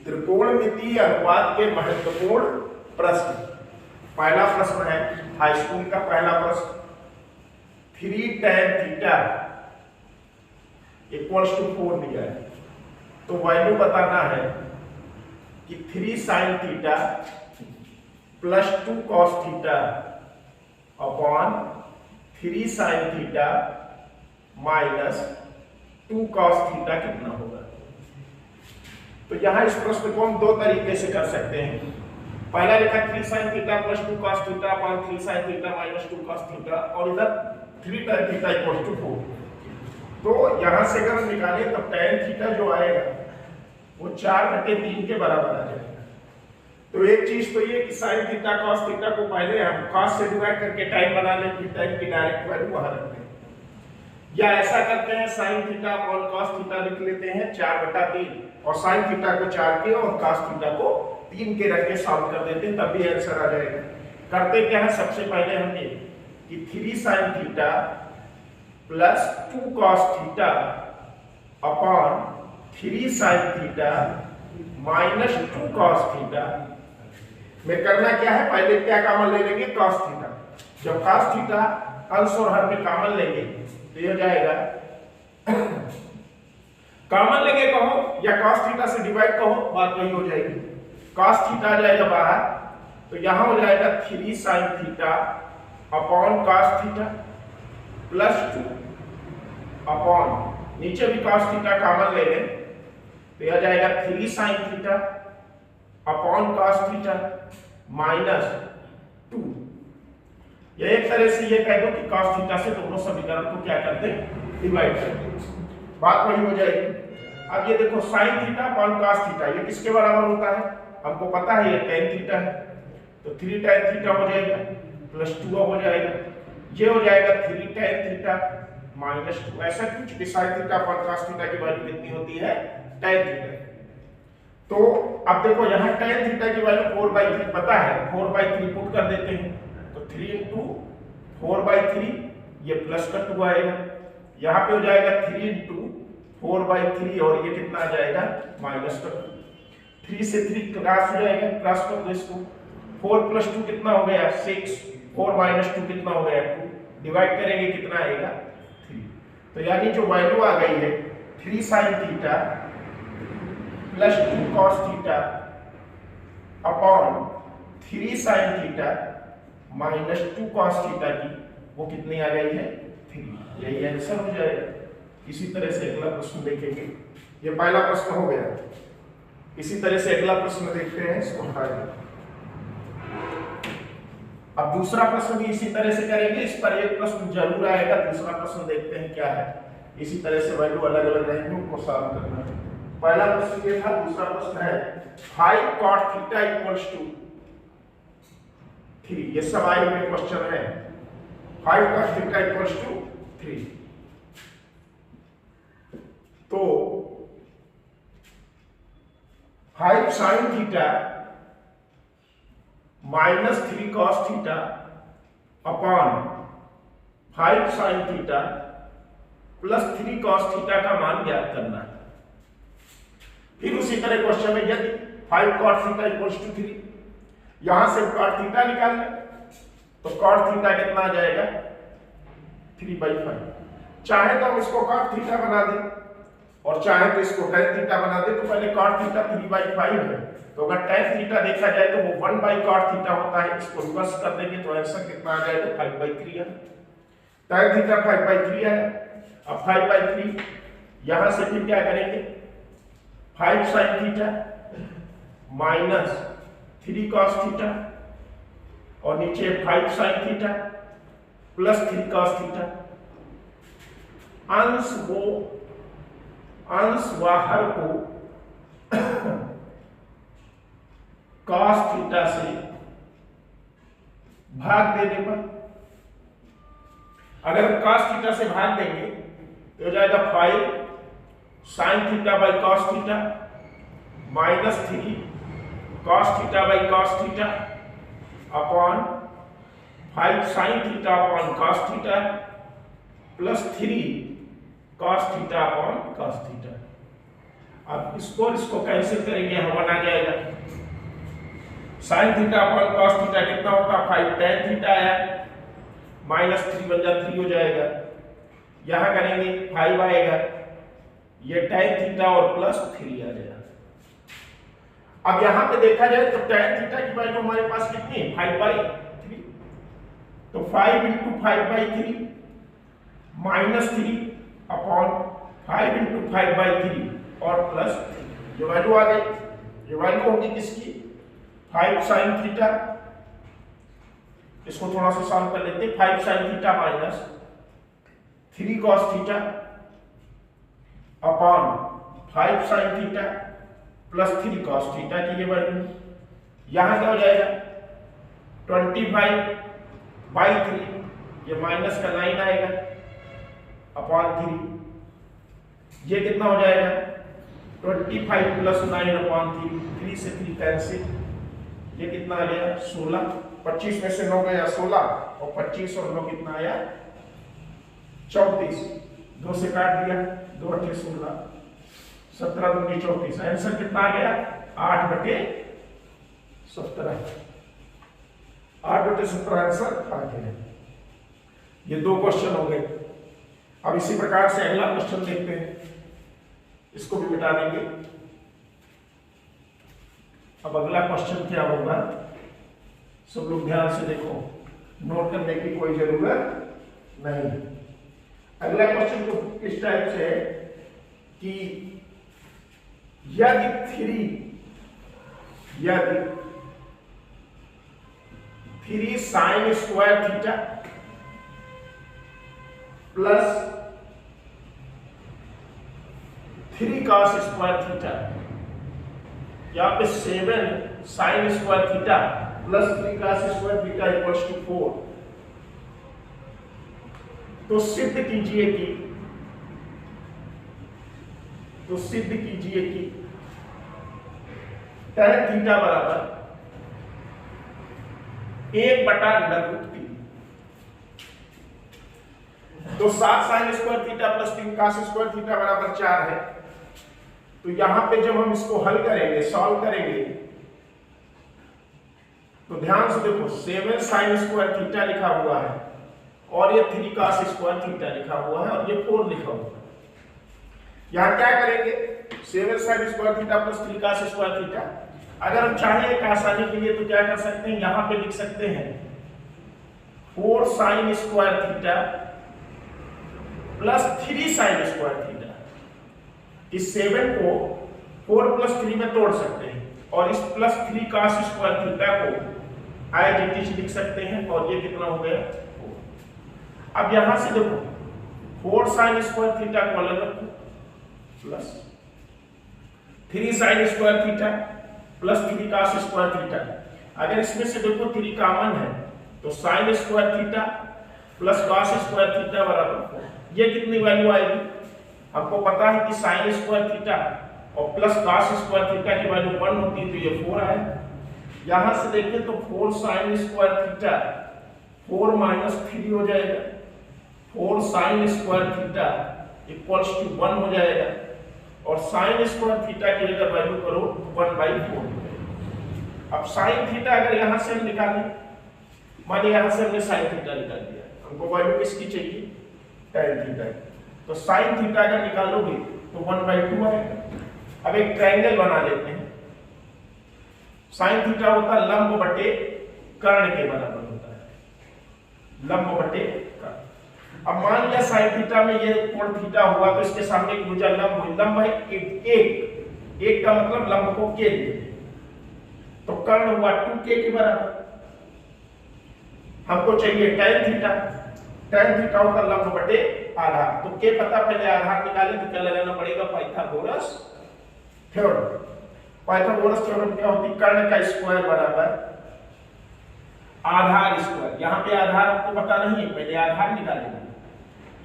त्रिकोणमितीय अनुपात के महत्वपूर्ण प्रश्न। पहला प्रश्न है हाई स्कूल का पहला प्रश्न, 3 tan थीटा इक्वल्स टू 4 दिया है, तो वैल्यू बताना है कि 3 sin theta plus 2 cos theta upon 3 sin theta minus 2 cos theta कितना होगा। तो यहां इस प्रश्न को हम दो तरीके से कर सकते हैं। पहला लिखा 3 sin theta plus 2 cos theta upon 3 sin theta minus 2 cos theta, और इधर 3 tan थीटा इक्वल टू 4। तो यहां से अगर हम निकालें तो tan थीटा जो आएगा वो 4/3 के बराबर आ जाएगा। तो एक चीज तो ये कि sin थीटा cos थीटा को पहले हम cos से डिवाइड करके tan बना लें, फिर tan की डायरेक्ट वैल्यू वहां रखते हैं, या ऐसा करते हैं sin theta upon cos theta लिख लेते हैं 4/3 और sin थीटा को 4 के और cos थीटा को 3 के रख के सॉल्व कर देते हैं, तब भी आंसर आ जाएगा। करते क्या है, सबसे पहले हमने कि 3 sin theta plus 2 cos theta upon 3 sin theta minus 2 cos theta में करना क्या है, पहले क्या कॉमन ले लेंगे, cos थीटा। जब cos थीटा अंश और हर में कॉमन लेंगे तो ये हो जाएगा, कॉमन लेंगे कहो या cos थीटा से डिवाइड कहो, बात वही हो जाएगी। cos थीटा आ जाएगा बाहर, तो यहां हो जाएगा 3 sin theta upon cos theta plus 2 upon, नीचे भी cos थीटा कॉमन ले लें तो यह जाएगा 3 sin theta upon cos theta minus 2। ये एक तरह से ये कह दो कि cos थीटा से दोनों समीकरण को क्या करते हैं, डिवाइड करते हैं, बात वही हो जाएगी। अब ये देखो sin theta upon cos theta ये किसके बराबर होता है, हमको पता है ये tan थीटा है, तो 3 tan थीटा हो जाएगा प्लस 2 हो जाएगा, ये हो जाएगा 3 tan थीटा माइनस 2। ऐसा क्यों, क्योंकि sin theta upon cos theta की वैल्यू कितनी होती है, tan थीटा। तो अब देखो यहाँ tan थीटा की वैल्यू 4/3 पता है, 4/3 पुट कर देते हैं, तो 3 into 4/3 ये प्लस का 2 आएगा, यहाँ पे हो जाएगा 3 into 4/3 और ये कितना आ जाएगा, माइनस का 2। 3 से 3 क्रॉस हो जाएगा, क्रॉस कर दो इसको, 4 प्लस 2 कितना हो गया, 6, 4 माइनस 2 कितना हो गया, 2, डिवाइड करेंगे कितना आएगा, 3। तो यानी जो वैल्यू आ गई है 3 sin theta plus 2 cos theta upon 3 sin theta minus 2 cos theta की वो कितनी आ गई है, 3। यही आंसर हो जाएगा। इसी तरह से अगला प्रश्न देखेंगे, ये पहला प्रश्न हो गया। इसी तरह से अगला प्रश्न देखते हैं, इसको हटा दें। अब दूसरा प्रश्न भी इसी तरह से करेंगे, इस पर एक प्रश्न जरूर आएगा। दूसरा प्रश्न देखते हैं क्या है, इसी तरह से वैल्यू अलग अलग रहेंगे, उनको सॉल्व करना है। पहला प्रश्न ये था, दूसरा प्रश्न है 5 cot थीटा इक्वल्स टू 3। ये सवाल में क्वेश्चन है 5 cot थीटा इक्वल्स टू 3। तो 5 sin theta minus 3 cos theta upon 5 sin theta plus 3 cos theta का मान ज्ञात करना है। फिर उसी तरह क्वेश्चन में यदि 5 cot थीटा इक्वल्स टू 3, यहां से cot थीटा निकाल लें तो cot थीटा कितना आ जाएगा, 3/5। चाहे तो हम इसको cot थीटा बना दें और चाहे तो इसको tan थीटा बना दें। तो पहले cot थीटा 3/5 है, तो अगर tan थीटा देखा जाए तो वो 1/cot थीटा होता है, इसको रिवर्स कर देंगे तो आंसर कितना आ जाएगा, 5/3 है। tan थीटा 5/3 है। अब 5/3 यहां से फिर क्या करेंगे, 5 sin theta minus 3 cos theta और नीचे 5 sin theta plus 3 cos theta. अंश व हर को cos थीटा से भाग देने पर, अगर cos थीटा से भाग देंगे तो हो जाएगा 5 sin theta by cos theta minus 3 cos theta by cos theta upon 5 sin theta upon cos theta plus 3 cos theta upon cos theta. अब इसको कैंसिल करेंगे, हम 1 आ जाएगा। Sine theta upon cos theta कितना होगा 5 tan थीटा आया -3 बन जा 3 हो जाएगा। यहां करेंगे 5 आएगा, ये tan थीटा और +3 आ जाएगा। अब यहां पे देखा जाए तो tan थीटा की वैल्यू हमारे पास कितनी है 5/3, तो 5 × 5/3 -3 अपॉन 5 × 5/3 और +3, जो वैल्यू आ गई, ये वैल्यू होगी किसकी 5 sin थीटा। इसको थोड़ा सा सॉल्व कर लेते हैं। 5 sin theta -3 cos theta upon 5 sin theta +3 cos theta की ये वैल्यू, यहां क्या हो जाएगा 25/3, ये माइनस का 9 आएगा अपॉन 3, ये कितना हो जाएगा 25 + 9 अपॉन 3 से 3 कैंसिल, ये कितना आ गया 16, 25 में से 9 गया 16 और 25 और 9 कितना आया 34, 2 से काट दिया 2 × 8 16, 17 × 2 34, आंसर कितना आ गया 8/17, 8/17 आंसर आ गया। ये 2 क्वेश्चन हो गए। अब इसी प्रकार से अगला क्वेश्चन देखते हैं, इसको भी मिटा देंगे। अब अगला क्वेश्चन क्या होगा, सब लोग ध्यान से देखो, नोट करने की कोई जरूरत नहीं। अगला क्वेश्चन तो इस टाइप से है कि यदि 3 sin square theta plus 3 cos square theta, यहाँ पे 7 sin square theta plus 3 cos square theta equals to 4, तो सिद्ध कीजिए कि tan थीटा बराबर 1/√3, तो 7 sin square theta plus 3 cos square theta बराबर 4 है। तो यहां पे जब हम इसको हल करेंगे, सॉल्व करेंगे, तो ध्यान से देखो 7 sin स्क्वायर थीटा लिखा हुआ है और ये 3 cos स्क्वायर थीटा लिखा हुआ है और ये 4 लिखा हुआ है। यहां क्या करेंगे 7 sin square theta plus 3 cos square theta, अगर हम चाहें एक आसानी के लिए तो क्या कर सकते हैं, यहां पे लिख सकते हैं 4 sin square theta plus 3 sin square theta. इस 7 को 4 + 3 में तोड़ सकते हैं और इस +3 cos स्क्वायर थीटा को एज इट इज लिख सकते हैं और ये कितना हो गया 4। अब यहां से देखो 4 sin स्क्वायर थीटा को अलग रखो plus 3 sin square theta plus 3 cos square theta. अगर इसमें से देखो 3 कॉमन है तो sin square theta plus cos square theta बराबर 4। ये कितनी वैल्यू आएगी, हमको पता है कि sin स्क्वायर थीटा और प्लस cos स्क्वायर थीटा की वैल्यू 1 होती है, तो ये 4 है। यहां से देखें तो 4 sin स्क्वायर थीटा 4 - 3 हो जाएगा, 4 sin square theta equals to 1 हो जाएगा और sin स्क्वायर थीटा की अगर वैल्यू करो 1/4। अब sin थीटा अगर यहां से हम निकालें, मानिए यहां से हमने sin थीटा निकाल दिया, हमको वैल्यू किसकी चाहिए tan थीटा, तो sin थीटा अगर निकालोगे तो 1/2 आएगा। अब एक ट्रायंगल बना लेते हैं, sin थीटा होता है लंब बटे कर्ण के बराबर होता है, लंब बटे कर्ण। अब मान लिया sin थीटा में ये कोण थीटा हुआ तो इसके सामने एक भुजा लंब हुई, लंब है एक का मतलब लंब को k ले, तो कर्ण हुआ 2k के बराबर। हमको चाहिए tan थीटा, tan थीटा होता लंब बटे आधार, तो k पता, पहले आधार निकालें तो क्या लगाना पड़ेगा पाइथागोरस थ्योरम। पाइथागोरस थ्योरम क्या होती है, कर्ण का स्क्वायर बराबर आधार स्क्वायर। यहां पे आधार आपको पता नहीं है, पहले आधार निकालेंगे,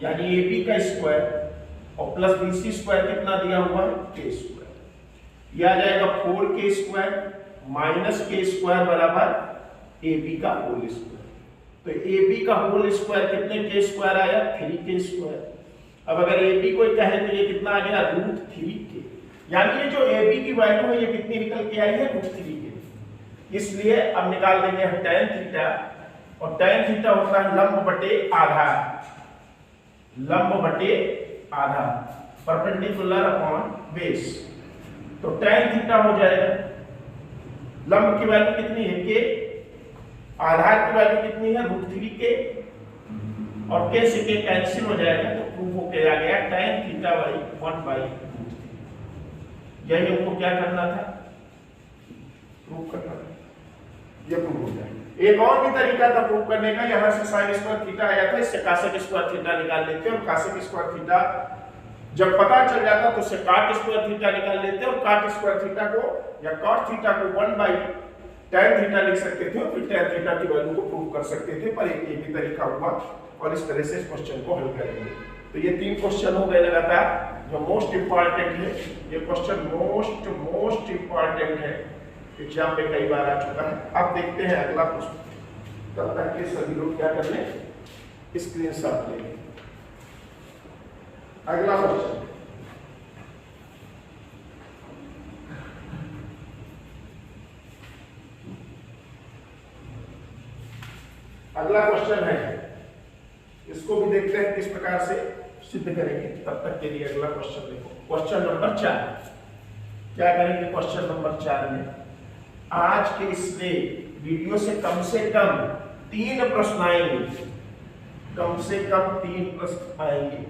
यानी AB का स्क्वायर और प्लस BC स्क्वायर कितना दिया हुआ है k स्क्वायर, यह आ जाएगा 4k square minus k square बराबर AB का होल स्क्वायर। तो AB का होल स्क्वायर कितने k स्क्वायर आया 3k स्क्वायर। अब अगर AB को कहे तो ये कितना आ गया √3k, यानी ये जो ए बी की वैल्यू है ये कितनी निकल के आई है, √3 की। इसलिए अब निकाल देंगे हम tan थीटा, और tan थीटा होता है लंब बटे आधार, लंब बटे आधार, परपेंडिकुलर अपॉन बेस। तो tan थीटा हो जाएगा, लंब की वैल्यू कितनी है के, आधार की वैल्यू कितनी है √3 के, और के से के कैंसिल हो जाएगा तो प्रूफ होके आ गया tan थीटा बाई 1/√3। यही हमको क्या करना था, प्रूफ करना था, ये प्रूफ हो जाएगा। एक और भी तरीका था प्रूफ करने का, यहां से sin स्क्वायर थीटा आया था, इससे cosec स्क्वायर थीटा निकाल लेते और cosec स्क्वायर थीटा जब पता चल जाता तो उससे cot स्क्वायर थीटा निकाल लेते और cot स्क्वायर थीटा को या cot थीटा को 1/tan थीटा लिख सकते थे और फिर tan थीटा की वैल्यू को प्रूव कर सकते थे। पर एक ये भी तरीका हुआ और इस तरह से इस क्वेश्चन को हल करेंगे। तो ये 3 क्वेश्चन हो गए लगातार जो मोस्ट इंपॉर्टेंट है। ये क्वेश्चन मोस्ट इंपॉर्टेंट है, एग्जाम में कई बार आ चुका है। अब देखते हैं अगला क्वेश्चन, तब तक के सभी लोग क्या कर लें, स्क्रीनशॉट लेंगे। अगला क्वेश्चन, अगला क्वेश्चन है, इसको भी देखते हैं किस प्रकार से सिद्ध करेंगे। तब तक के लिए अगला क्वेश्चन देखो, क्वेश्चन नंबर 4। क्या करेंगे क्वेश्चन नंबर 4 में, आज के इससे वीडियो से कम 3 प्रश्न आएंगे, कम से कम 3 प्रश्न आएंगे।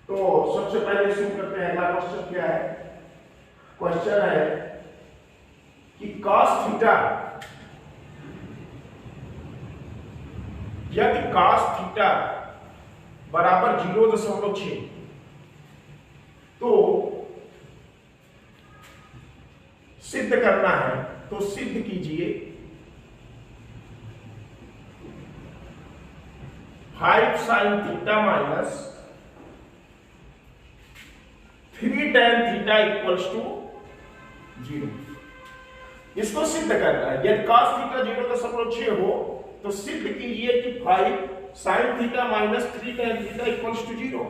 तो सबसे पहले शुरू करते हैं। अगला क्वेश्चन क्या है, क्वेश्चन है कि cos थीटा, यदि cos थीटा बराबर 0.6 तो सिद्ध करना है, तो सिद्ध कीजिए 5 sin theta minus 3 tan theta equals to 0। इसको सिद्ध करना है। यदि cos थीटा 0.6 हो तो सिद्ध कीजिए कि 5 sin theta minus 3 tan theta equals to 0।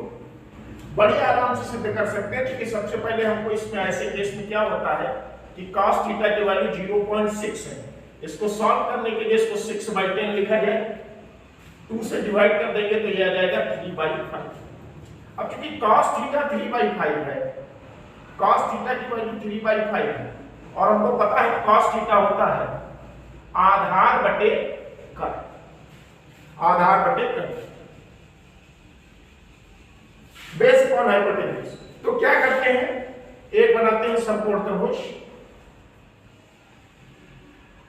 बड़े आराम से सिद्ध कर सकते हैं, क्योंकि सबसे पहले हमको इसमें ऐसे केस में क्या होता है कि cos थीटा की वैल्यू 0.6 है। इसको सॉल्व करने के लिए इसको 6/10 लिखा जाए, 2 से डिवाइड कर देंगे तो यह आ जाएगा 3/5। अब चूंकि cos थीटा 3/5 है, cos थीटा की वैल्यू 3/5 है, और हमको पता है cos थीटा होता है आधार बटे कट, आधार बटे कट, बेस अपॉन हाइपोटेन्यूज। तो क्या करते हैं, एक बनाते हैं समकोण त्रिभुज,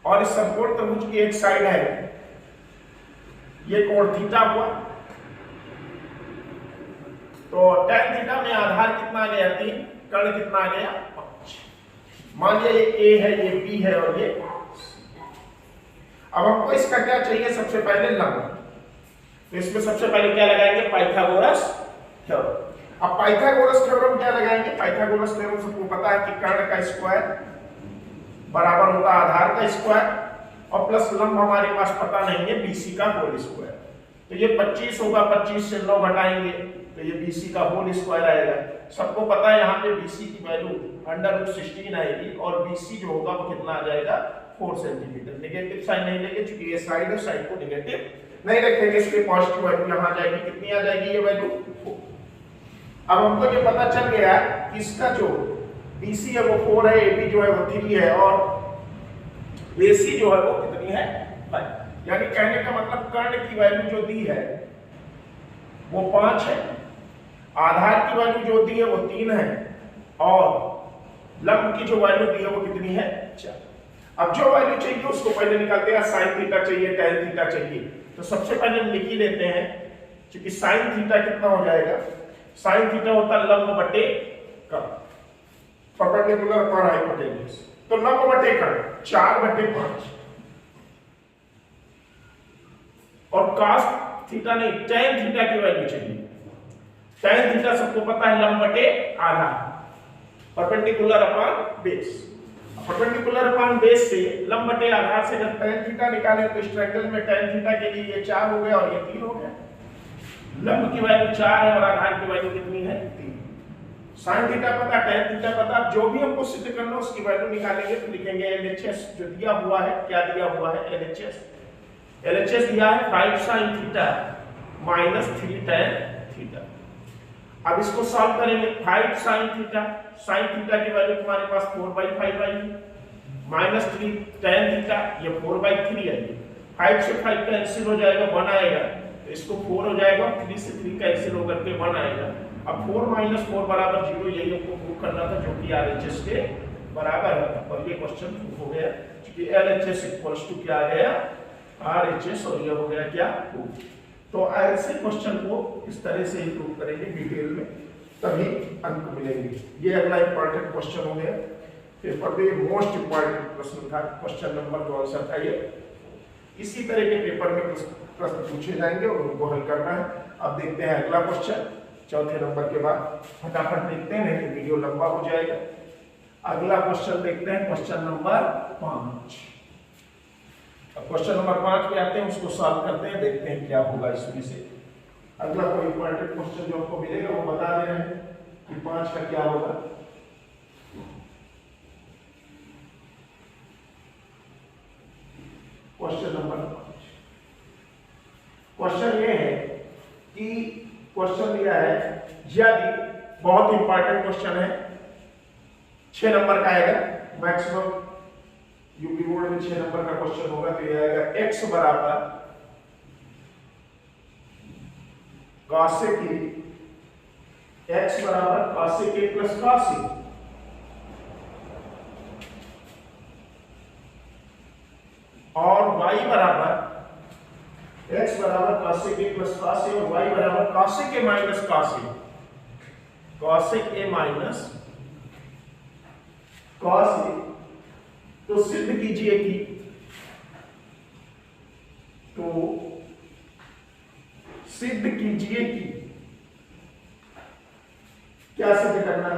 और इस समकोण त्रिभुज की एक साइड है, ये कोण थीटा हुआ, तो tan थीटा में आधार कितना आ गया 3, कर्ण कितना आ गया 5। मान लिया ये A है, ये B है और ये। अब हमको इसका क्या चाहिए, सबसे पहले लंब। तो इसमें सबसे पहले क्या लगाएंगे, पाइथागोरस थ्योरम। अब पाइथागोरस थ्योरम क्या लगाएंगे, पाइथागोरस थ्योरम सबको पता है कि कर्ण का स्क्वायर बराबर होता है आधार का स्क्वायर, और प्लस लंब हमारे पास पता नहीं है BC का होल स्क्वायर। तो ये 25 होगा, 25 से 9 घटाएंगे तो ये BC का होल स्क्वायर आएगा। सबको पता है यहाँ पे BC की वैल्यू √16 आएगी, और BC जो होगा वो कितना आ जाएगा 4 सेंटीमीटर। नेगेटिव साइन नहीं लेंगे क्योंकि ये साइड है, साइड को नेगेटिव नहीं रखेंगे, इसलिए पॉजिटिव वैल्यू यहाँ जाएगी। कितनी आ जाएगी ये वैल्यू 4। अब हमको ये पता चल गया कि इसका जो BC है वो 4 है, AB जो है वो 3 है, और AC जो है वो कितनी है 5। यानी कहने का मतलब कर्ण की वैल्यू जो दी है वो 5 है, आधार की वैल्यू जो दी है वो 3 है, और लंब की जो वैल्यू दी है वो कितनी है 4। अब जो वैल्यू चाहिए उसको पहले निकालते हैं। sin थीटा चाहिए, tan थीटा चाहिए, तो सबसे पहले हम लिख ही लेते हैं, क्योंकि sin थीटा कितना हो जाएगा, sin थीटा होता है लंब बटे कर्ण, परपेंडिकुलर अपॉन हाइपोटेन्यूज। तो लंब बटे कर्ण 4/5, और cos थीटा नहीं tan थीटा की वैल्यू चाहिए। tan थीटा सबको पता है लंब बटे आधार, perpendicular upon base. Perpendicular upon base से लंब बटे आधार से जब tan थीटा निकाले तो इस ट्रायंगल में tan थीटा के लिए ये 4 हो गया और ये 3 हो गया। लंब की वैल्यू 4 है और आधार की वैल्यू कितनी है 3। साइन थीटा पता, tan थीटा पता, जो भी हमको सिद्ध करना उसकी वैल्यू निकालेंगे तो लिखेंगे LHS जो दिया हुआ है, क्या दिया हुआ है LHS। LHS दिया है 5 sin theta minus 3 tan theta. अब इसको सॉल्व करेंगे, 5 sin थीटा, sin थीटा की वैल्यू तुम्हारे पास 4/5 आएगी, माइनस 3 tan थीटा ये 4/3 आएगी। 5 से 5 कैंसिल हो जाएगा, 1 आएगा, तो इसको 4 हो जाएगा, 3 से 3 कैंसिल होकर के 1 आएगा। अब 4 - 4 बराबर 0, यही हमको प्रूव करना था, जो कि RHS के बराबर है। और ये क्वेश्चन प्रूव हो गया कि LHS इक्वल्स टू क्या आ गया RHS, और ये हो गया क्या प्रूव। तो ऐसे क्वेश्चन को इस तरह से ही प्रूव करेंगे डिटेल में, तभी अंक मिलेंगे। ये अगला इंपॉर्टेंट क्वेश्चन हो गया, पेपर में मोस्ट इंपॉर्टेंट प्रश्न था, क्वेश्चन नंबर 2 आंसर था ये। इसी तरह के पेपर में प्रश्न पूछे जाएंगे और उनको हल करना है। अब देखते हैं अगला क्वेश्चन, चौथे नंबर के बाद फटाफट देखते हैं, नहीं तो वीडियो लंबा हो जाएगा। अगला क्वेश्चन देखते हैं, क्वेश्चन नंबर 5। अब क्वेश्चन नंबर 5 पे आते हैं, उसको सॉल्व करते हैं, देखते हैं क्या होगा इसमें से। अगला कोई इंपॉर्टेंट क्वेश्चन जो आपको मिलेगा वो बता दे रहे हैं कि 5 का क्या होगा। क्वेश्चन नंबर 5, क्वेश्चन ये है कि क्वेश्चन दिया है, यदि, बहुत इंपॉर्टेंट क्वेश्चन है, 6 नंबर का आएगा, मैक्सिमम यूपी बोर्ड में 6 नंबर का क्वेश्चन होगा, तो ये आएगा x बराबर cosec a, x बराबर cosec a plus cos a, और y बराबर x बराबर cosec a plus cos a, और y बराबर cosec a minus cos a, cosec a minus cos a। तो सिद्ध कीजिए कि, क्या सिद्ध करना है,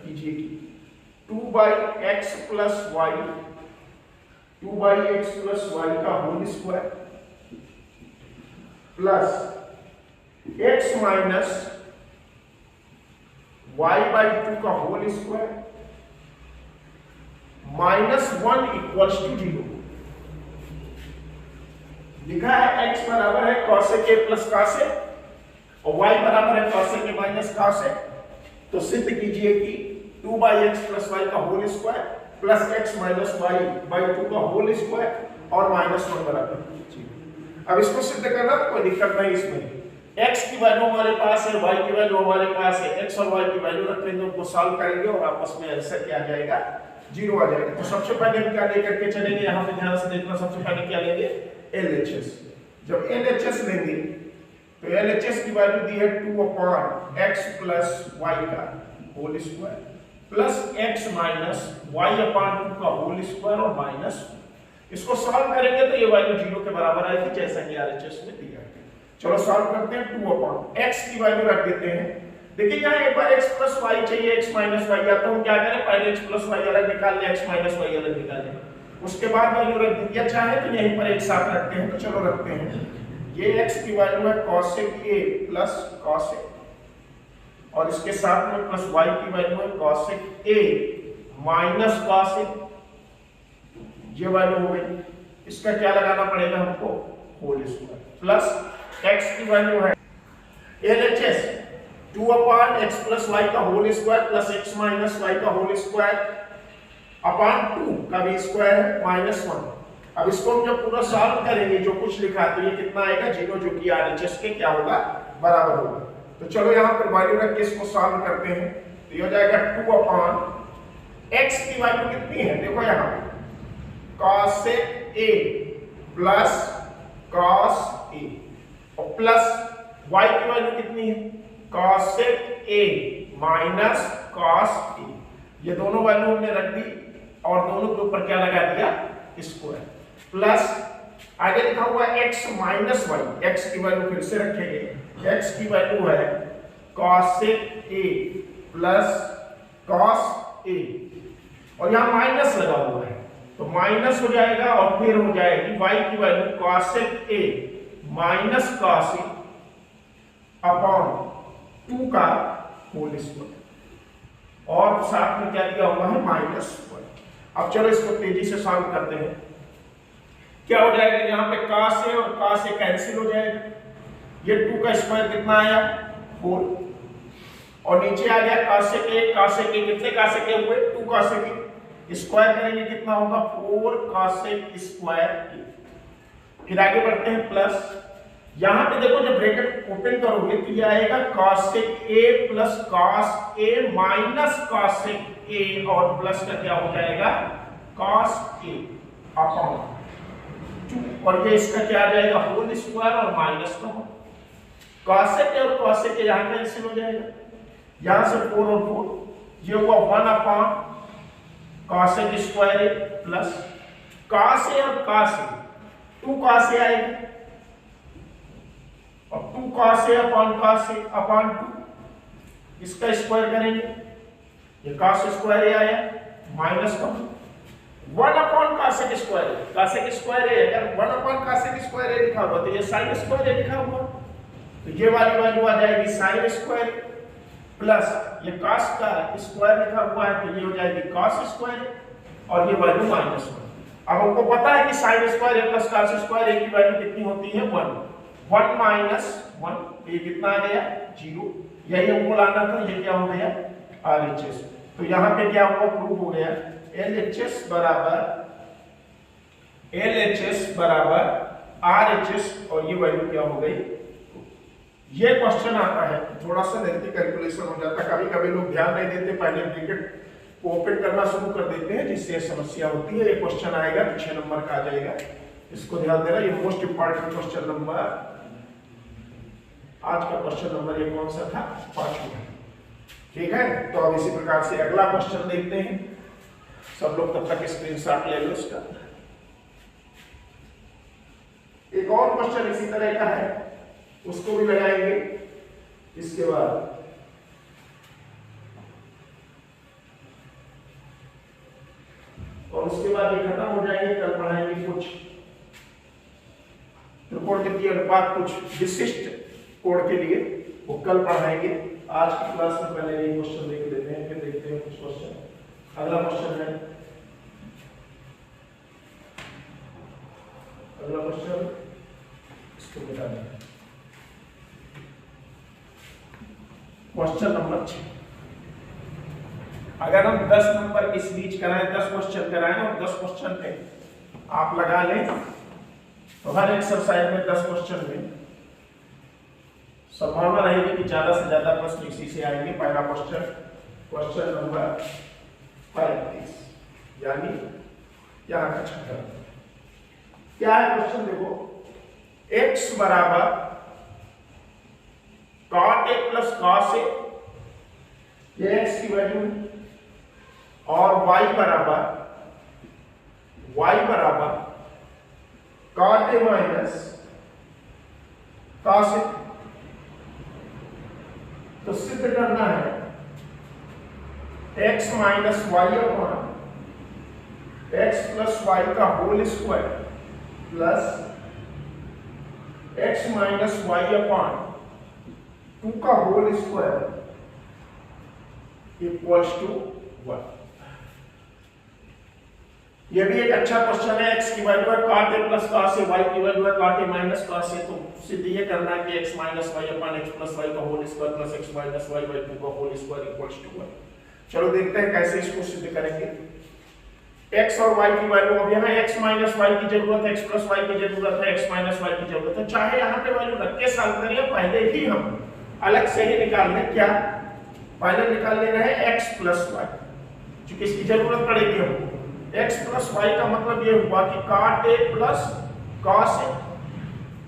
कीजिए कि 2/x plus y, 2/x plus y का whole square plus x minus y/2 का होल स्क्वायर -1 इक्वल्स टू 0। लिखा है x बराबर है cosec a plus cos a और y बराबर है cosec a minus cos a। तो सिद्ध कीजिए कि 2/x प्लस y का whole square plus x minus y/2 का होल स्क्वायर और -1 बराबर। अब इसको सिद्ध करना कोई दिक्कत नहीं, इसमें x की वैल्यू हमारे पास है, y की वैल्यू हमारे पास है, x और y की वैल्यू रखेंगे, उनको सॉल्व करेंगे और आपस में आंसर क्या आ जाएगा 0 आ जाएगा। तो सबसे पहले हम क्या लेकर के चलेंगे, यहाँ पे ध्यान से देखना, सबसे पहले क्या लेंगे LHS। जब LHS लेंगे तो LHS की वैल्यू दी है 2/x प्लस y का whole square plus x minus y/2 का होल स्क्वायर और माइनस। इसको सॉल्व करेंगे तो ये वैल्यू 0 के बराबर आएगी, जैसा कि RHS में दिया है। चलो सॉल्व करते हैं, 2/x की वैल्यू रख देते हैं। देखिए यहाँ एक बार x प्लस y चाहिए, x माइनस y, या तो हम क्या करें, पहले x प्लस y अलग निकाल लें, x माइनस y अलग निकाल लें, उसके बाद वैल्यू रख दें, या चाहे तो यहीं पर एक साथ रखते हैं। तो चलो रखते हैं, ये x की वैल्यू है cosec a plus cos a, और इसके साथ में प्लस y की वैल्यू है cosec a minus cos a, ये वैल्यू हो गई। इसका क्या लगाना पड़ेगा हमको, होल स्क्वायर प्लस x की वैल्यू है LHS 2/x प्लस y का whole square plus x minus y का होल स्क्वायर अपॉन 2 का भी स्क्वायर है -1। अब इसको हम जब पूरा सॉल्व करेंगे, जो कुछ लिखा है, तो ये कितना आएगा 0, जो कि RHS के क्या होगा बराबर होगा। तो चलो यहाँ पर वैल्यू रख के इसको सॉल्व करते हैं, तो ये हो जाएगा 2/x की वैल्यू कितनी है, देखो यहाँ cosec a plus cos a और प्लस y की वैल्यू कितनी है cosec a minus cos a। ये दोनों वैल्यू हमने रख दी और दोनों के ऊपर क्या लगा दिया, स्क्वायर प्लस आगे लिखा हुआ x माइनस y, x की वैल्यू फिर से रखेंगे, x की वैल्यू है cosec a plus cos a और यहाँ माइनस लगा हुआ है, तो माइनस हो जाएगा और फिर हो जाएगी y की value cosec a minus cos a upon 2 का होल स्क्वायर। और साथ में क्या दिया हुआ है -1। अब चलो इसको तेजी से सॉल्व करते हैं। क्या हो जाएगा, यहाँ पे cos a और cos a कैंसिल हो जाएगा, ये 2 का स्क्वायर कितना आया 4, और नीचे आ गया cos a के कितने cos a के हुए 2 cos a के, स्क्वायर करेंगे कितना होगा 4 cos a स्क्वायर। फिर आगे बढ़ते हैं प्लस, यहाँ पे देखो जब ब्रैकेट ओपन करोगे तो ये आएगा cos a plus cos a minus cos a, और प्लस का क्या हो जाएगा cos a अपॉन 2, और ये इसका क्या आ जाएगा होल स्क्वायर और माइनस का हो, cos a और cos a के यहाँ कैंसिल हो जाएगा, यहाँ से 4 और 4, ये हुआ 1 upon cos a square plus cos a और cos a 2 cos a आएगा, और 2 cos a अपॉन 2, इसका स्क्वायर करेंगे, ये cos स्क्वायर आया माइनस का 1 अपॉन cos a स्क्वायर है, अगर 1 अपॉन cos a स्क्वायर है लिखा हुआ तो ये sin स्क्वायर है लिखा हुआ, तो ये वाली वैल्यू आ जाएगी sin स्क्वायर प्लस ये cos का स्क्वायर लिखा हुआ है तो ये हो जाएगी cos स्क्वायर, और ये वैल्यू -1। अब हमको पता है कि sin square a plus cos square a की वैल्यू कितनी होती है 1 -1, तो ये कितना आ गया 0, यही हमको लाना था, ये क्या हो गया RHS। तो यहाँ पे क्या हुआ प्रूव हो गया LHS बराबर RHS, और ये वैल्यू क्या हो गई। ये क्वेश्चन आता है थोड़ा सा लेंथी कैलकुलेशन हो जाता है, कभी कभी लोग ध्यान नहीं देते, पहले ब्रैकेट को ओपन करना शुरू कर देते हैं जिससे समस्या होती है। ये क्वेश्चन आएगा तो 6 नंबर का आ जाएगा, इसको ध्यान देना, ये मोस्ट इंपॉर्टेंट क्वेश्चन नंबर, आज का क्वेश्चन नंबर ये कौन सा था 5वां, ठीक है। तो अब इसी प्रकार से अगला क्वेश्चन देखते हैं, सब लोग तब तक स्क्रीनशॉट ले लो इसका। एक और क्वेश्चन इसी तरह का है, उसको भी लगाएंगे इसके बाद। और उसके बाद ये खत्म हो जाएंगे, कल पढ़ाएंगे कुछ त्रिकोणमितीय अनुपात, कुछ विशिष्ट कोण के लिए, वो कल पढ़ाएंगे। आज की क्लास में पहले ये क्वेश्चन देख लेते हैं, फिर देखते हैं कुछ क्वेश्चन। अगला क्वेश्चन है, अगला क्वेश्चन इसको बता दें, क्वेश्चन नंबर 6। अगर हम 10 नंबर इस बीच कराएं, 10 क्वेश्चन कराएं और 10 क्वेश्चन पे आप लगा लें तो हर एक्सरसाइज में 10 क्वेश्चन में संभावना रहेगी कि ज्यादा से ज्यादा प्रश्न इसी से आएंगे। पहला क्वेश्चन, क्वेश्चन नंबर 35, यानी यहाँ का 6 क्या है क्वेश्चन, देखो x बराबर cot a plus cos a, ये x की वैल्यू है, और y बराबर cot a minus cos a। तो सिद्ध करना है x minus y upon x plus y का whole square plus x minus y upon 2 का होल स्क्वायर इक्वल्स टू 1। ये भी एक अच्छा क्वेश्चन है। x की वैल्यू है cot a plus cos a, y की वैल्यू है cot a minus cos a। तो सिद्ध ये करना है कि x minus y upon x plus y का whole square plus x minus y by 2 का होल स्क्वायर इक्वल्स टू 1। चलो देखते हैं कैसे इसको सिद्ध करेंगे। x और y की वैल्यू, अब यहाँ x माइनस वाई की जरूरत है, x प्लस वाई की जरूरत है, x माइनस वाई की जरूरत है। चाहे यहाँ पे वैल्यू रख के सॉल्व करिए, पहले ही हम अलग से ही निकाल लें। क्या पहले निकाल लेना है x प्लस वाई, क्योंकि इसकी जरूरत पड़ेगी हमको। x प्लस वाई का मतलब ये हुआ कि cot a plus cos a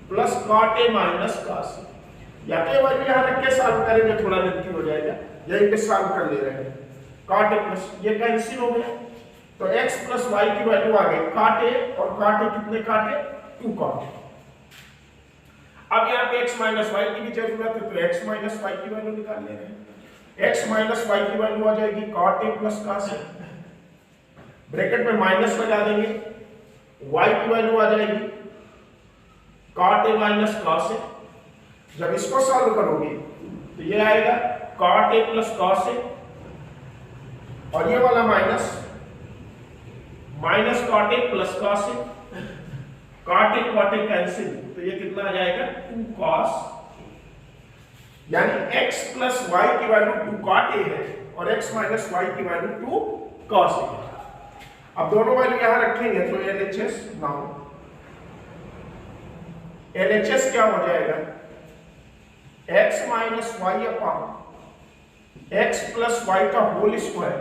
plus cot a minus cos a। या तो वैल्यू यहाँ रख के सॉल्व करेंगे, थोड़ा लेंथी हो जाएगा, यही पे सॉल्व कर ले रहे हैं। cot a प्लस ये कैंसिल हो गया, तो x प्लस वाई की वैल्यू आ गई cot a, और cot a कितने cot a 2 cot a। अब यहाँ पे x माइनस वाई की भी जरूरत है, तो x माइनस वाई की वैल्यू निकाल ले रहे हैं। x माइनस वाई की वैल्यू आ जाएगी cot a plus cos a, bracket में माइनस लगा देंगे, y की वैल्यू आ जाएगी cot a minus cos a। जब इसको सॉल्व करोगे तो ये आएगा cot a plus cos a और ये वाला minus, minus cot a plus cos a, cot a cancel, तो ये कितना आ जाएगा 2 cos, यानी x प्लस वाई की वैल्यू 2 cot a है और x माइनस वाई की वैल्यू 2 cos a है। अब दोनों वैल्यू यहां रखेंगे तो LHS नाउ LHS क्या हो जाएगा, x minus y upon x plus y का whole square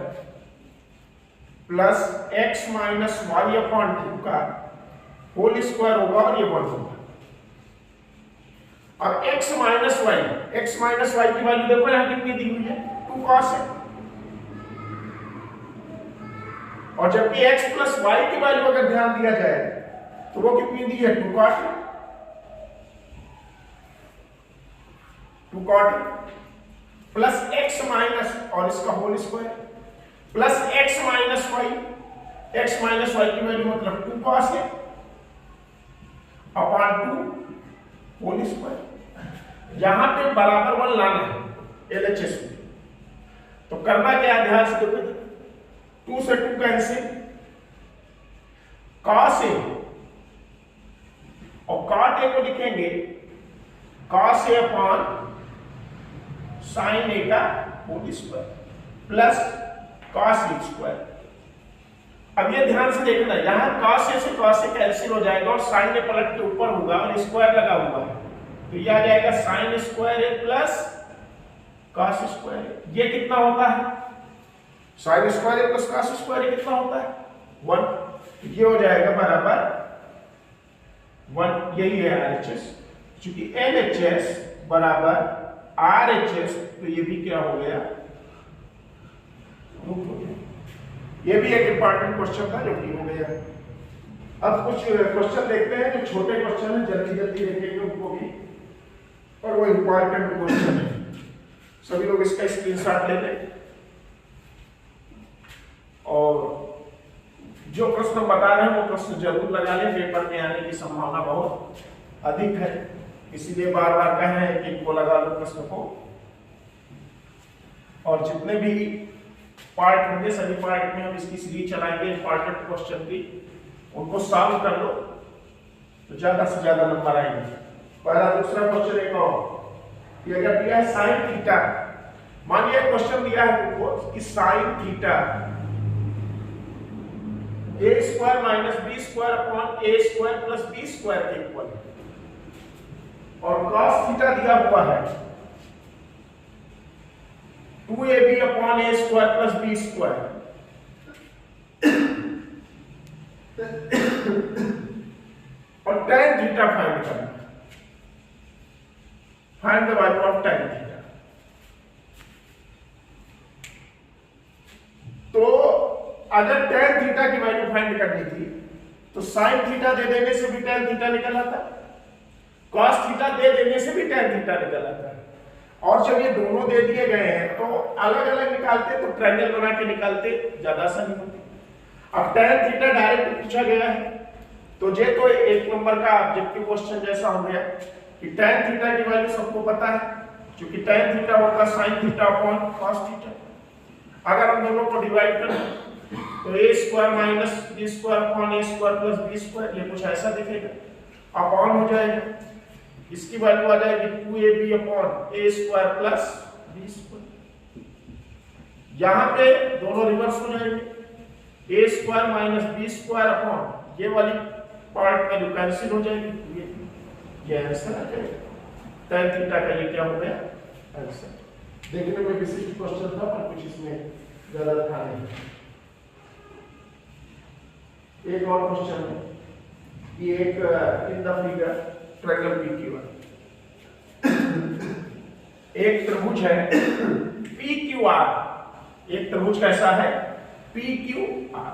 plus x minus y upon 2 का होल स्क्वायर होगा और ये 1 होगा। अब x माइनस वाई की वैल्यू देखो यहां कितनी दी हुई है 2 cos है, और जबकि x प्लस वाई की वैल्यू अगर ध्यान दिया जाए तो वो कितनी दी है 2 cot है, 2 cot प्लस x माइनस और इसका whole square plus x minus y की वैल्यू मतलब 2 cos है अपॉन 2 होल स्क्वायर। यहां पे बराबर 1 लाना है LHS में, तो करना क्या है ध्यान से देखो, 2 से 2 कैंसिल, cos a और cot a को लिखेंगे cos a upon sin a का whole square plus cos a square. अब ये ध्यान से देखना, यहां cos a से cos a कैंसिल हो जाएगा और sin a पलट के ऊपर होगा और स्क्वायर लगा हुआ है, तो ये आ जाएगा sin square a plus cos square a। ये कितना होता है sin square a plus cos square a कितना होता है 1, ये हो जाएगा बराबर 1, यही है RHS। क्योंकि LHS बराबर RHS तो ये भी क्या हो गया, ये भी एक इंपॉर्टेंट क्वेश्चन था जो कि हो गया। अब कुछ क्वेश्चन देखते हैं जो छोटे क्वेश्चन हैं, जल्दी देखेंगे उनको भी, और वो इंपॉर्टेंट क्वेश्चन है, सभी लोग इसका स्क्रीनशॉट ले लें और जो प्रश्न बता रहे हैं वो प्रश्न जरूर लगा लें, पेपर में आने की संभावना बहुत अधिक है, इसीलिए बार बार कह रहे हैं कि इनको लगा लो प्रश्न को। और जितने भी पार्ट होंगे सभी पार्ट में हम इसकी सीरीज चलाएंगे इंपॉर्टेंट क्वेश्चन की, उनको सॉल्व कर लो तो ज्यादा से ज्यादा नंबर आएंगे। पहला दूसरा क्वेश्चन एक और, ये अगर दिया है sin थीटा, मानिए क्वेश्चन दिया है तुमको कि sin theta a square minus B square upon a square plus b square के इक्वल, और cos थीटा दिया हुआ है 2ab upon a square plus b square, और tan थीटा फाइंड करना, find the value of tan theta. तो अगर tan theta की वैल्यू फाइंड करनी थी तो sin थीटा दे देने से भी tan थीटा निकल आता, cos थीटा दे देने से भी tan थीटा निकल आता है, और जब ये दोनों दे दिए गए हैं तो अलग अलग निकालते तो ट्रायंगल बना के निकालते ज्यादा आसानी होती। अब tan थीटा डायरेक्ट पूछा गया है तो ये तो एक नंबर का ऑब्जेक्टिव क्वेश्चन जैसा हो गया कि tan थीटा की वैल्यू सबको पता है, क्योंकि tan थीटा होगा sin theta upon cos theta. अगर हम दोनों को डिवाइड करें तो a square minus B square upon a square plus b square, ये कुछ ऐसा दिखेगा, अपॉन हो जाएगा, इसकी वैल्यू आ जाएगी 2ab upon a square plus b square. यहां पे दोनों रिवर्स हो जाएंगे, a square minus B square अपॉन ये वाली पार्ट वैल्यू कैंसिल हो जाएगी, ये आंसर आ जाएगा। tan थीटा का ये क्या हो गया आंसर। देखने में विशिष्ट क्वेश्चन था पर कुछ इसमें ज्यादा था नहीं। एक और क्वेश्चन है, ये एक in the figure triangle PQR, एक त्रिभुज है PQR, एक त्रिभुज कैसा है PQR।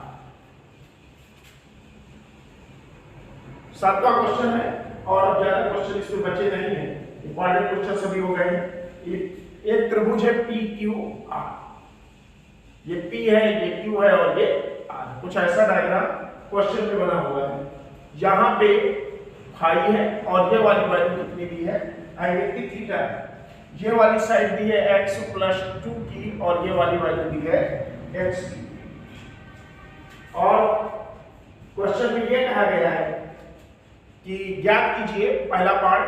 सातवां क्वेश्चन है और अब ज्यादा क्वेश्चन इसमें बचे नहीं है, इंपॉर्टेंट क्वेश्चन सभी हो गए। एक त्रिभुज है PQR, ये P है, ये Q है और ये R, कुछ ऐसा डायग्राम क्वेश्चन में बना हुआ है। यहाँ पे फाई है और ये वाली वैल्यू कितनी दी है एंगल की थीटा, ये वाली साइड दी है x + 2 की और ये वाली वैल्यू दी है एक्स। और क्वेश्चन में ये कहा गया है कि ज्ञात कीजिए पहला पार्ट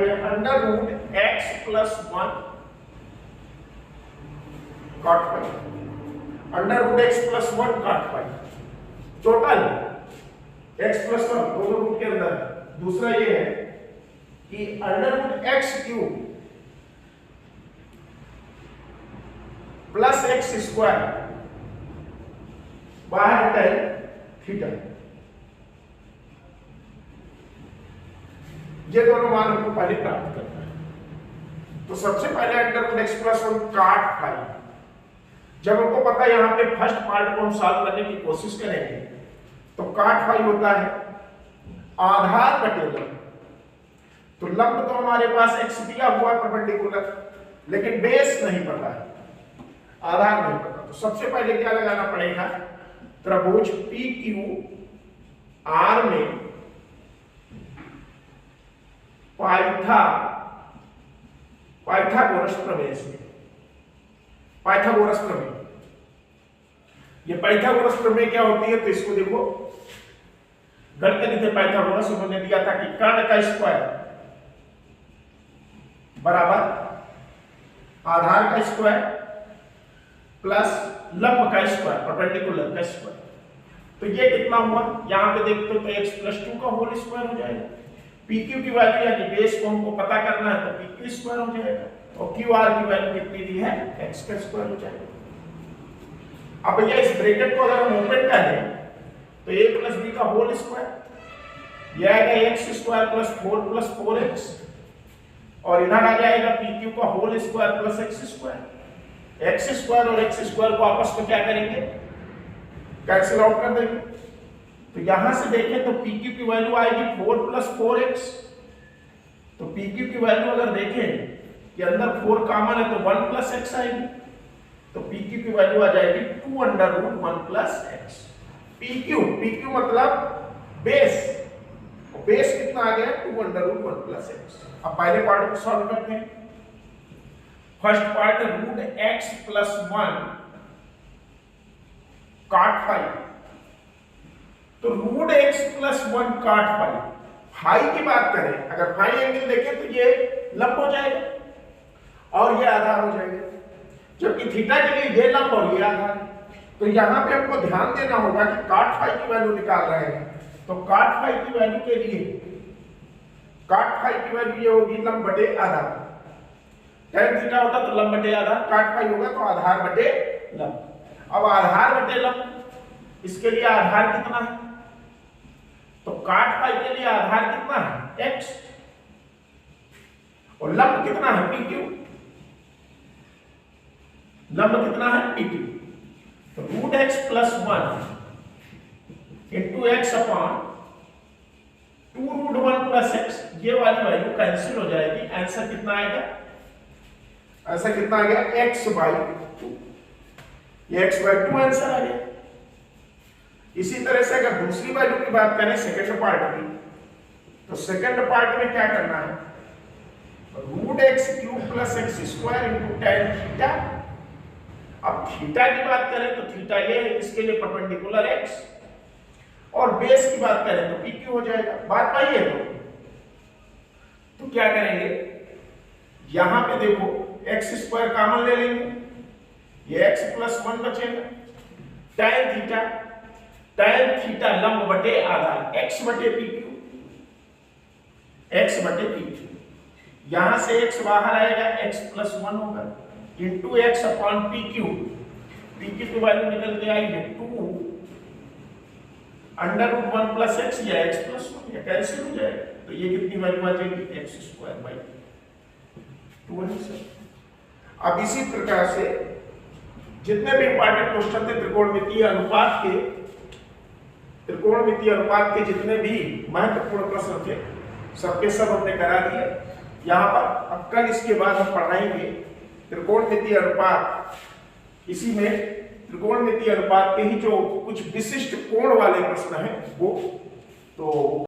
ये under root x plus 1 cot phi, under root x plus 1 cot phi, total x plus 1 दोनों रूट के अंदर। दूसरा ये है कि under root x cube plus x square बाहर tan थीटा, ये दोनों मान हमको पहले प्राप्त करना है। तो सबसे पहले under root x plus 1 cot phi, जब हमको पता है यहां पे फर्स्ट पार्ट को हम सॉल्व करने की कोशिश करेंगे तो cot phi होता है आधार बटे लंब। तो लंब तो हमारे पास x दिया हुआ है परपेंडिकुलर, लेकिन बेस नहीं पता है, आधार नहीं पता। तो सबसे पहले क्या लगाना पड़ेगा, त्रिभुज PQR में पाइथागोरस प्रमेय से, पाइथागोरस प्रमेय। ये पाइथागोरस प्रमेय क्या होती है, तो इसको देखो, गणितज्ञ पाइथागोरस उन्होंने दिया था कि कर्ण का स्क्वायर बराबर आधार का स्क्वायर प्लस लंब का स्क्वायर परपेंडिकुलर का स्क्वायर। तो ये कितना हुआ, यहां पे देखते हो तो x प्लस 2 का होल स्क्वायर हो जाएगा। PQ की वैल्यू यानी बेस को हमको पता करना है तो PQ स्क्वायर हो जाएगा, और QR की वैल्यू कितनी दी है, x का स्क्वायर हो जाएगा। अब भैया इस ब्रैकेट को अगर हम ओपन कर दें तो a प्लस b का होल स्क्वायर, यह आएगा x square plus 4 plus 4x, और इधर आ जाएगा PQ का whole square plus x square. x square और x स्क्वायर को आपस में क्या करेंगे, कैंसिल आउट कर देंगे। तो यहां से देखें तो PQ की वैल्यू आएगी 4 प्लस 4x। तो PQ की वैल्यू अगर देखें कि अंदर 4 कॉमन है तो 1 प्लस x आएगी, तो PQ की वैल्यू आ जाएगी 2 under root 1 plus x। PQ मतलब बेस, और बेस कितना आ गया, 2 अंडर रूट 1 प्लस x। अब पहले पार्ट को सॉल्व करते हैं। First part root x plus 1 cot phi, तो root x plus 1 cot phi, phi की बात करें, अगर फाई एंगल देखें तो ये लंब हो जाएगा और ये आधार हो जाएगा, जबकि थीटा के लिए ये लंब और ये आधार है। तो यहां पे हमको ध्यान देना होगा कि cot phi की वैल्यू निकाल रहे हैं, तो cot phi की वैल्यू के लिए cot phi की वैल्यू ये होगी लंब बटे आधार। tan थीटा होगा तो लंब बटे आधार, cot phi होगा तो आधार बटे लंब। अब आधार बटे लंब, इसके लिए आधार कितना है, तो cot phi के लिए आधार कितना है, x, और लंब कितना है, PQ, लंब कितना है, PQ। तो root x plus 1 into x upon 2 root 1 plus x, ये वाली वैल्यू कैंसिल हो जाएगी। आंसर कितना आएगा, आंसर कितना आ गया, x/2, ये x/2 आंसर आ गया। इसी तरह से अगर दूसरी वैल्यू की बात करें सेकंड पार्ट की, तो सेकंड पार्ट में क्या करना है, root x cube plus x square into tan theta. अब थीटा की बात करें तो थीटा ये है, इसके लिए परपेंडिकुलर x, और बेस की बात करें तो PQ हो जाएगा। बात पाई है तो क्या करेंगे, यहां पे देखो x स्क्वायर कॉमन ले लेंगे, ये x प्लस 1 बचेगा, tan थीटा लंब बटे आधार, x बटे PQ। यहां से x बाहर आएगा, x प्लस 1 होगा इंटू एक्स अपॉन PQ की वैल्यू निकल के आएगी 2 अंडर रूट 1 प्लस x या x प्लस 1, या कैंसिल हो जाएगा। तो ये कितनी वैल्यू आ जाएगी, x² बाई 2। अब इसी प्रकार से जितने भी इंपॉर्टेंट क्वेश्चन थे त्रिकोणमितीय अनुपात के जितने भी महत्वपूर्ण प्रश्न थे सबके सब हमने करा दिए यहाँ पर। अब कल इसके बाद हम पढ़ाएंगे त्रिकोणमितीय अनुपात, इसी में त्रिकोणमितीय अनुपात के ही जो कुछ विशिष्ट कोण वाले प्रश्न हैं वो। तो